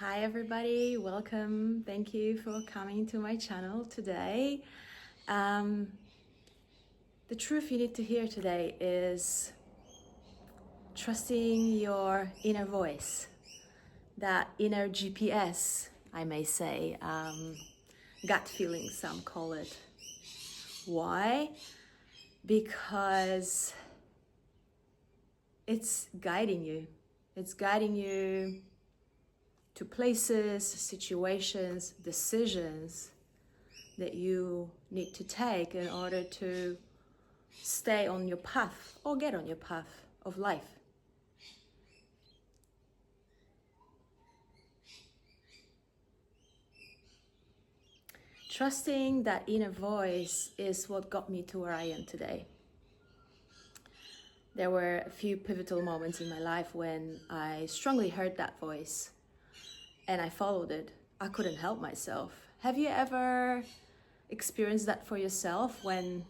Hi everybody, welcome. Thank you for coming to my channel today. The truth you need to hear today is trusting your inner voice, that inner GPS, I may say, gut feeling, some call it. Why? Because it's guiding you. It's guiding you to places, situations, decisions that you need to take in order to stay on your path or get on your path of life. Trusting that inner voice is what got me to where I am today. There were a few pivotal moments in my life when I strongly heard that voice and I followed it. I couldn't help myself. Have you ever experienced that for yourself when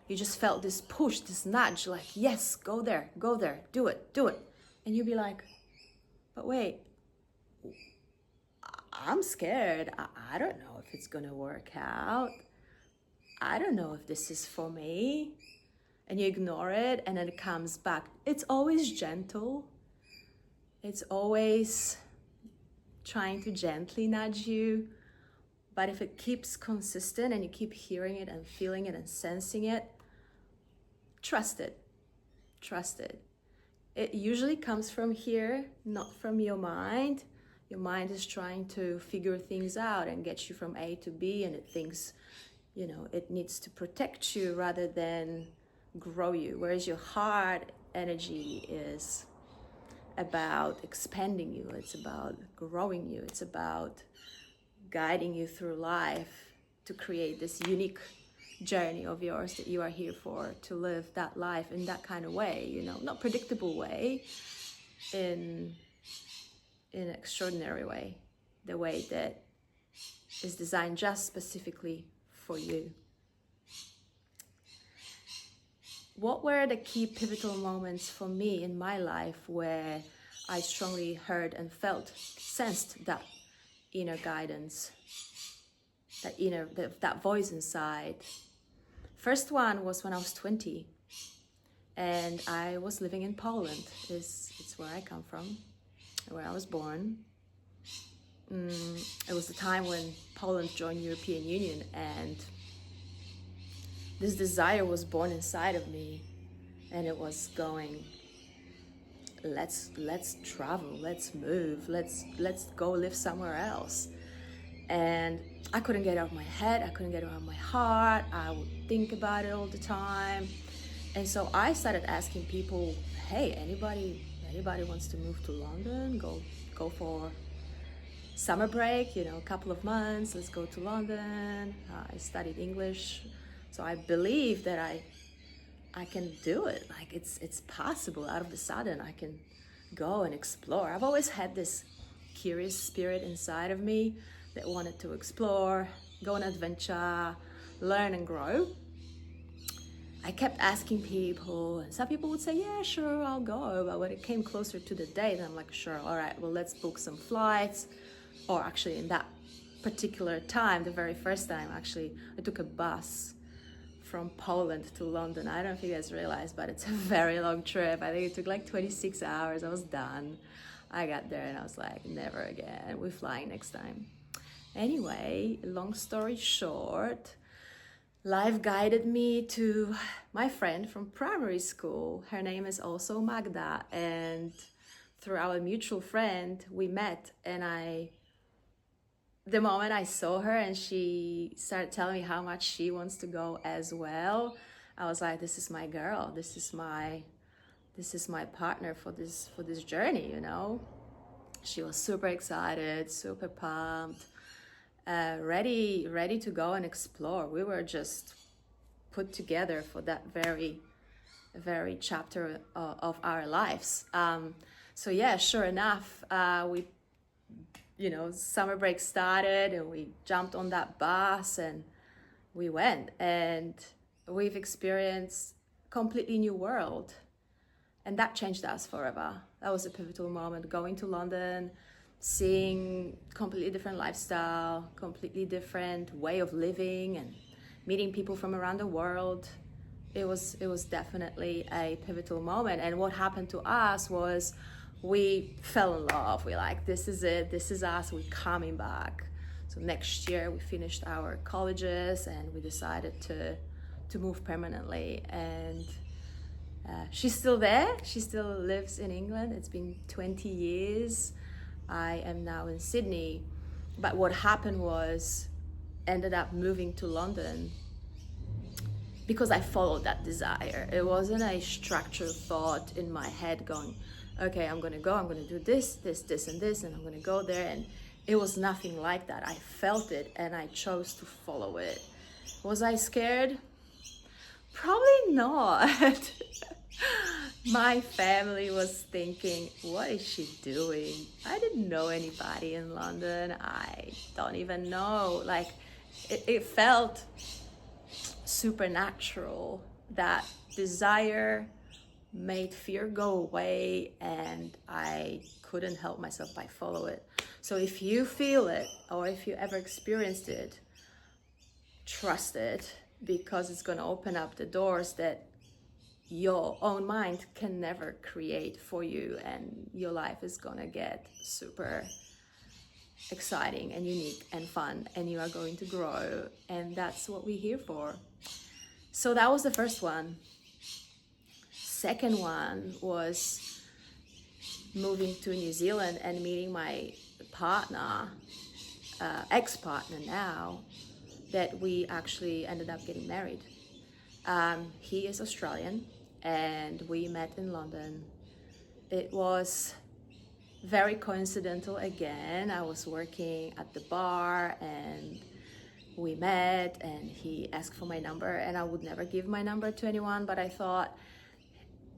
you just felt this push, this nudge, like, yes, go there, do it. And you'd be like, but wait, I'm scared. I don't know if it's gonna work out. I don't know if this is for me. And you ignore it and then it comes back. It's always gentle. It's always trying to gently nudge you. But if it keeps consistent and you keep hearing it and feeling it and sensing it, trust it. Trust it. It usually comes from here, not from your mind. Your mind is trying to figure things out and get you from A to B, and it thinks, it needs to protect you rather than grow you. Whereas your heart energy is about expanding you. It's about growing you. It's about guiding you through life to create this unique journey of yours that you are here for, to live that life in that kind of way, not predictable way, in an extraordinary way, the way that is designed just specifically for you. What were the key pivotal moments for me in my life where I strongly heard and sensed that inner guidance, that voice inside? First one was when I was 20 and I was living in Poland. It's where I come from, where I was born. It was the time when Poland joined European Union, and this desire was born inside of me, and it was going, let's travel, let's move, let's go live somewhere else. And I couldn't get it out of my head, I couldn't get it out of my heart. I would think about it all the time. And so I started asking people, hey, anybody wants to move to London, go for summer break, a couple of months, let's go to London. I studied English, so I believe that I can do it. Like it's possible. Out of the sudden, I can go and explore. I've always had this curious spirit inside of me that wanted to explore, go on adventure, learn and grow. I kept asking people, and some people would say, yeah, sure, I'll go. But when it came closer to the date, I'm like, sure, all right, well, let's book some flights. Or actually, in that particular time, the very first time, actually, I took a bus from Poland to London. I don't know if you guys realize, but it's a very long trip. I think it took like 26 hours. I was done. I got there and I was like, never again. We're flying next time. Anyway, long story short, life guided me to my friend from primary school. Her name is also Magda, and through our mutual friend, we met, and the moment I saw her and she started telling me how much she wants to go as well, I was like, this is my girl. This is my partner for this journey, She was super excited, super pumped, ready to go and explore. We were just put together for that very chapter of our lives. So yeah, sure enough, we summer break started and we jumped on that bus and we went, and we've experienced a completely new world, and that changed us forever. That was a pivotal moment, going to London, seeing completely different lifestyle, completely different way of living, and meeting people from around the world. It was definitely a pivotal moment. And what happened to us was we fell in love. We're like, this is it, this is us, we're coming back. So next year we finished our colleges and we decided to move permanently. And she's still there. She still lives in England. It's been 20 years. I am now in Sydney. But what happened was, ended up moving to London because I followed that desire. It wasn't a structured thought in my head going, okay, I'm gonna go, I'm gonna do this, and this, and I'm gonna go there. And it was nothing like that. I felt it and I chose to follow it. Was I scared? Probably not. My family was thinking, what is she doing? I didn't know anybody in London. I don't even know. Like, it felt supernatural. That desire made fear go away, and I couldn't help myself but follow it. So if you feel it, or if you ever experienced it, trust it, because it's going to open up the doors that your own mind can never create for you, and your life is going to get super exciting and unique and fun, and you are going to grow, and that's what we're here for. So that was the first one. Second one was moving to New Zealand and meeting my partner, ex-partner now, that we actually ended up getting married. He is Australian and we met in London. It was very coincidental again. I was working at the bar and we met, and he asked for my number, and I would never give my number to anyone, but I thought,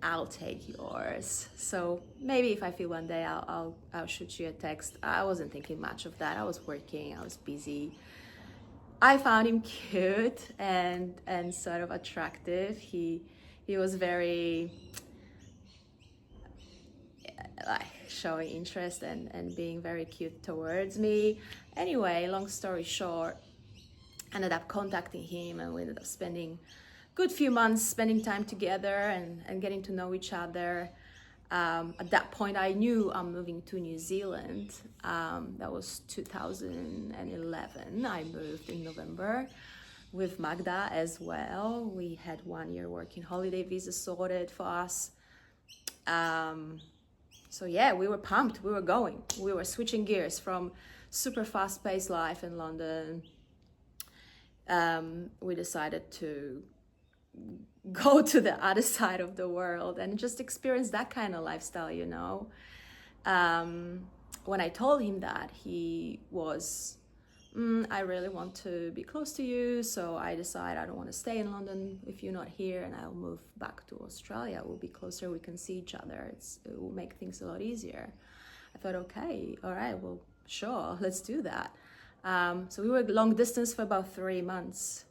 I'll take yours. So maybe if I feel one day, I'll shoot you a text. I wasn't thinking much of that. I was working, I was busy. I found him cute and sort of attractive. He was very like showing interest and being very cute towards me. Anyway, long story short, ended up contacting him, and we ended up spending a good few months spending time together and getting to know each other. At that point, I knew I'm moving to New Zealand. That was 2011. I moved in November with Magda as well. We had 1 year working holiday visa sorted for us. So yeah, we were pumped. We were going. We were switching gears from super fast-paced life in London. We decided to go to the other side of the world and just experience that kind of lifestyle, you know. When I told him that, he was, I really want to be close to you, so I decided I don't want to stay in London if you're not here, and I'll move back to Australia. We'll be closer, we can see each other. It will make things a lot easier. I thought, okay, all right, well, sure, let's do that. So we were long distance for about 3 months.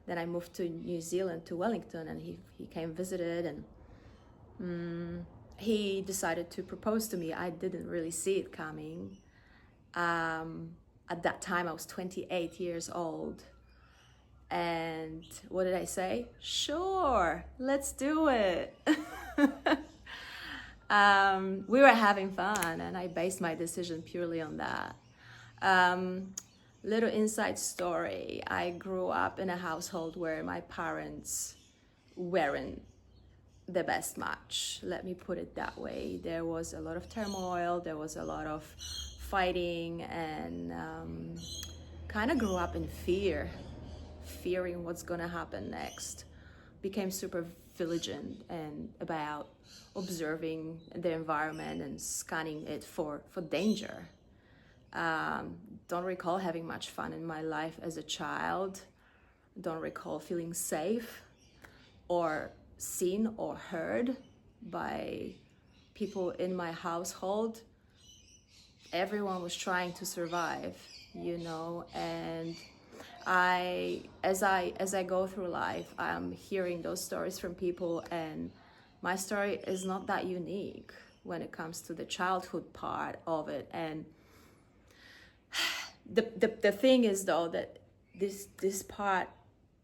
Then I moved to New Zealand, to Wellington, and he came, visited, and he decided to propose to me. I didn't really see it coming. At that time, I was 28 years old. And what did I say? Sure, let's do it. We were having fun, and I based my decision purely on that. Little inside story. I grew up in a household where my parents weren't the best match. Let me put it that way. There was a lot of turmoil. There was a lot of fighting, and kind of grew up in fear, fearing what's going to happen next. Became super vigilant and about observing the environment and scanning it for danger. Don't recall having much fun in my life as a child. Don't recall feeling safe or seen or heard by people in my household. Everyone was trying to survive, you know, and as I go through life, I'm hearing those stories from people, and my story is not that unique when it comes to the childhood part of it. And The thing is though that this part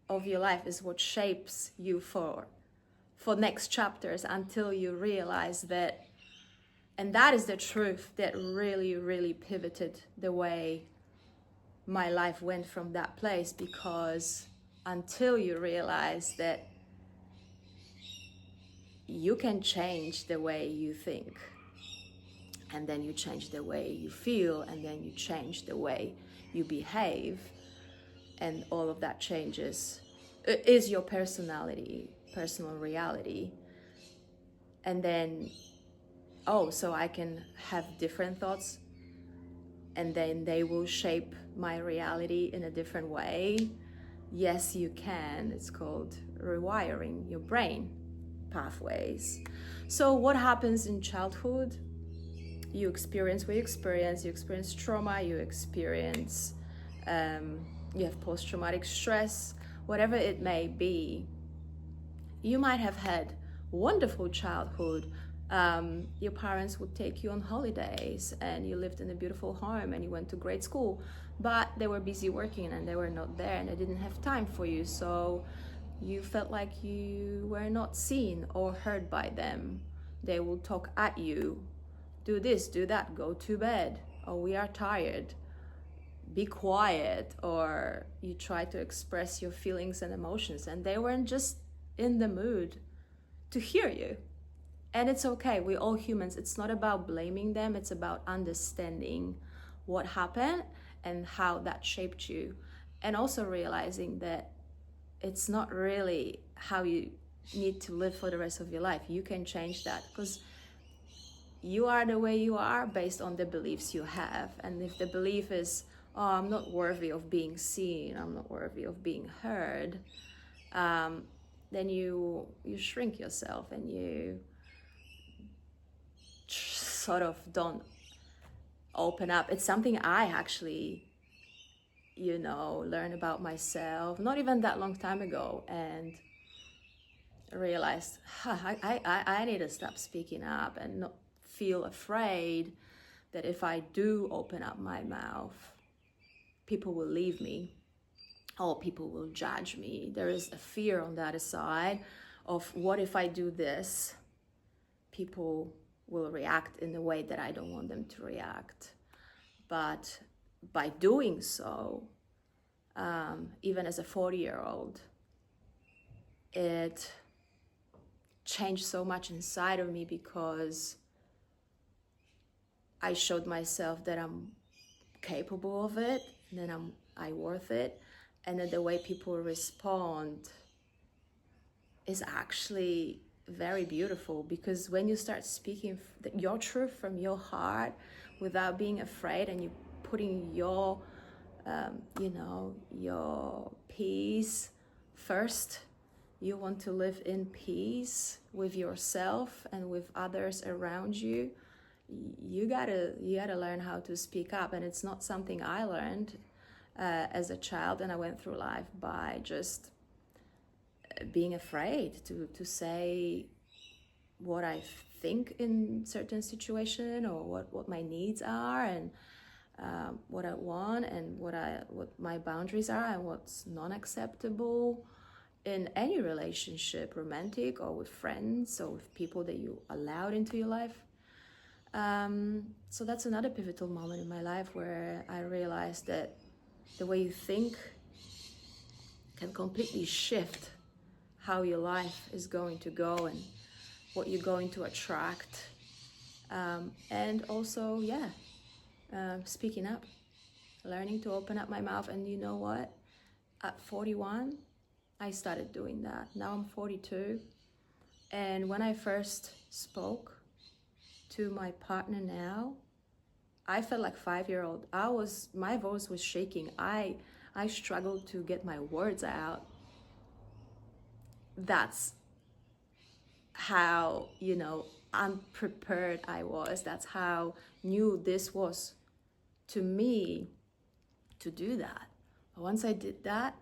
of your life is what shapes you for next chapters, until you realize that. And that is the truth that really, really pivoted the way my life went from that place, because until you realize that you can change the way you think, and then you change the way you feel, and then you change the way you behave, and all of that changes is your personality, personal reality. And then, oh, so I can have different thoughts, and then they will shape my reality in a different way. Yes, you can. It's called rewiring your brain pathways. So what happens in childhood? You experience what you experience trauma, you experience, you have post-traumatic stress, whatever it may be. You might have had wonderful childhood. Your parents would take you on holidays, and you lived in a beautiful home, and you went to great school, but they were busy working and they were not there, and they didn't have time for you. So you felt like you were not seen or heard by them. They will talk at you. Do this, do that, go to bed. Oh, we are tired. Be quiet. Or you try to express your feelings and emotions, and they weren't just in the mood to hear you. And it's okay, we're all humans. It's not about blaming them, it's about understanding what happened and how that shaped you. And also realizing that it's not really how you need to live for the rest of your life. You can change that, because you are the way you are based on the beliefs you have. And if the belief is, oh, I'm not worthy of being seen, I'm not worthy of being heard, then you shrink yourself, and you sort of don't open up. It's something I actually, learned about myself not even that long time ago, and realized, I need to stop speaking up and not feel afraid that if I do open up my mouth, people will leave me, or people will judge me. There is a fear on the other side of, what if I do this? People will react in the way that I don't want them to react. But by doing so, even as a 40-year-old, it changed so much inside of me, because I showed myself that I'm capable of it, and that I'm worth it, and that the way people respond is actually very beautiful. Because when you start speaking your truth from your heart without being afraid, and you putting your your peace first, you want to live in peace with yourself and with others around you, you gotta learn how to speak up. And it's not something I learned as a child, and I went through life by just being afraid to say what I think in certain situation, or what my needs are, and what I want, and what my boundaries are, and what's non-acceptable in any relationship, romantic or with friends, or with people that you allowed into your life. So that's another pivotal moment in my life, where I realized that the way you think can completely shift how your life is going to go, and what you're going to attract. And also, speaking up, learning to open up my mouth. And you know what? At 41, I started doing that. Now I'm 42. And when I first spoke to my partner now, I felt like 5-year-old. My voice was shaking. I struggled to get my words out. That's how, unprepared I was. That's how new this was to me to do that. But once I did that,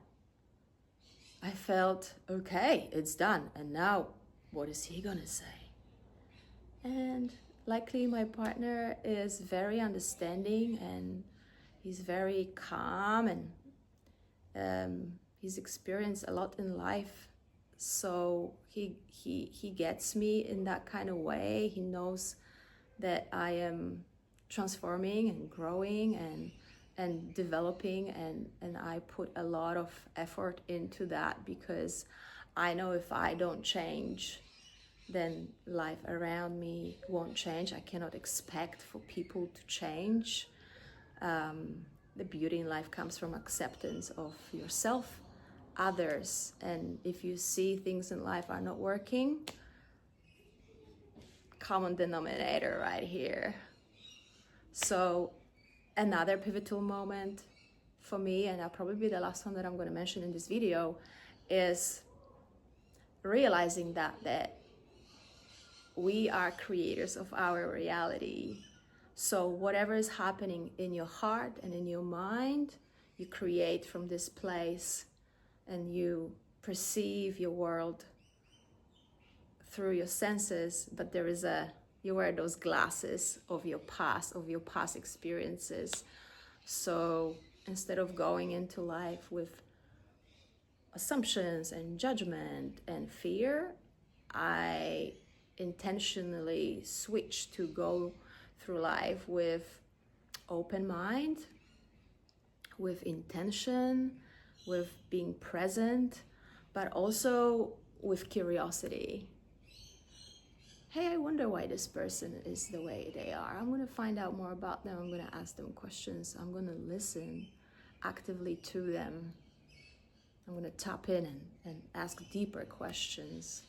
I felt, okay, it's done. And now, what is he gonna say? And luckily, my partner is very understanding, and He's very calm, and he's experienced a lot in life. So he gets me in that kind of way. He knows that I am transforming and growing and developing, and I put a lot of effort into that, because I know if I don't change, then life around me won't change. I cannot expect for people to change. The beauty in life comes from acceptance of yourself, others, and if you see things in life are not working, common denominator right here. So another pivotal moment for me, and that'll probably be the last one that I'm going to mention in this video, is realizing that we are creators of our reality. So whatever is happening in your heart and in your mind, you create from this place, and you perceive your world through your senses, but you wear those glasses of your past experiences. So instead of going into life with assumptions and judgment and fear, I intentionally switch to go through life with open mind, with intention, with being present, but also with curiosity. Hey, I wonder why this person is the way they are. I'm going to find out more about them. I'm going to ask them questions. I'm going to listen actively to them. I'm going to tap in and ask deeper questions,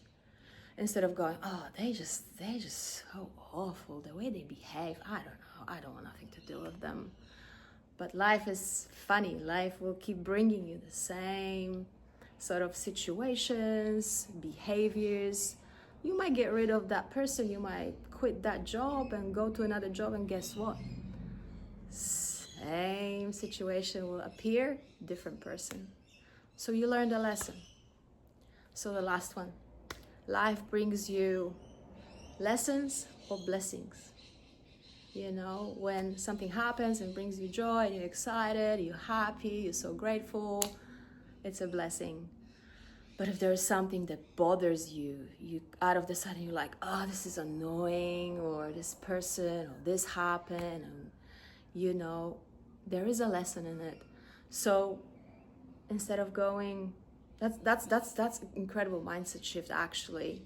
instead of going, oh, they just so awful, the way they behave. I don't know. I don't want nothing to do with them. But life is funny. Life will keep bringing you the same sort of situations, behaviors. You might get rid of that person. You might quit that job and go to another job, and guess what? Same situation will appear, different person. So you learned a lesson. So the last one. Life brings you lessons or blessings. You know, when something happens and brings you joy, and you're excited, you're happy, you're so grateful, it's a blessing. But if there's something that bothers you, out of the sudden you're like, oh, this is annoying, or this person, or this happened, and you know, there is a lesson in it. So instead of going, that's incredible mindset shift actually.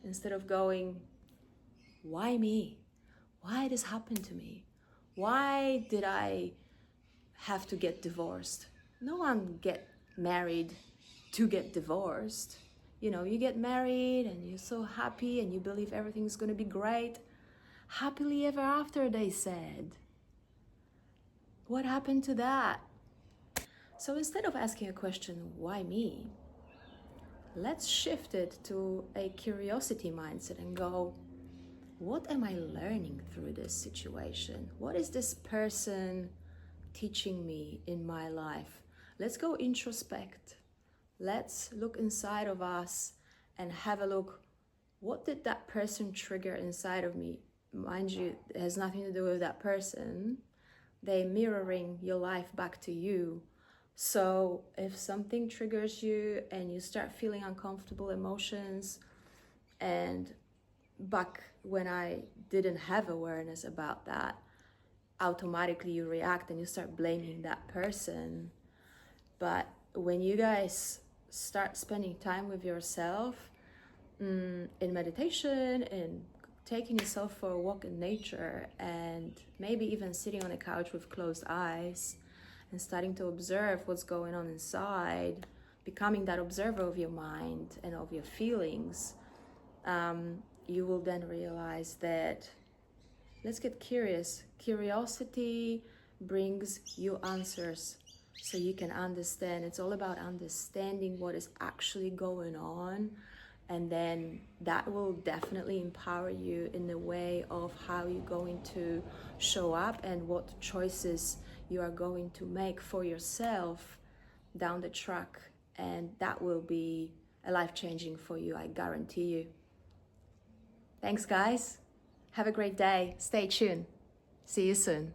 Instead of going, why me? Why this happened to me? Why did I have to get divorced? No one get married to get divorced. You know, you get married and you're so happy and you believe everything's going to be great. Happily ever after, they said. What happened to that? So instead of asking a question, why me? Let's shift it to a curiosity mindset and go, what am I learning through this situation? What is this person teaching me in my life? Let's go introspect. Let's look inside of us and have a look. What did that person trigger inside of me? Mind you, it has nothing to do with that person. They're mirroring your life back to you. So if something triggers you and you start feeling uncomfortable emotions, and back when I didn't have awareness about that, automatically you react and you start blaming that person. But when you guys start spending time with yourself, in meditation, and taking yourself for a walk in nature, and maybe even sitting on a couch with closed eyes and starting to observe what's going on inside, becoming that observer of your mind and of your feelings, you will then realize that, let's get curious. Curiosity brings you answers so you can understand. It's all about understanding what is actually going on, and then that will definitely empower you in the way of how you're going to show up and what choices you are going to make for yourself down the track, and that will be a life-changing for you, I guarantee you. Thanks, guys. Have a great day. Stay tuned. See you soon.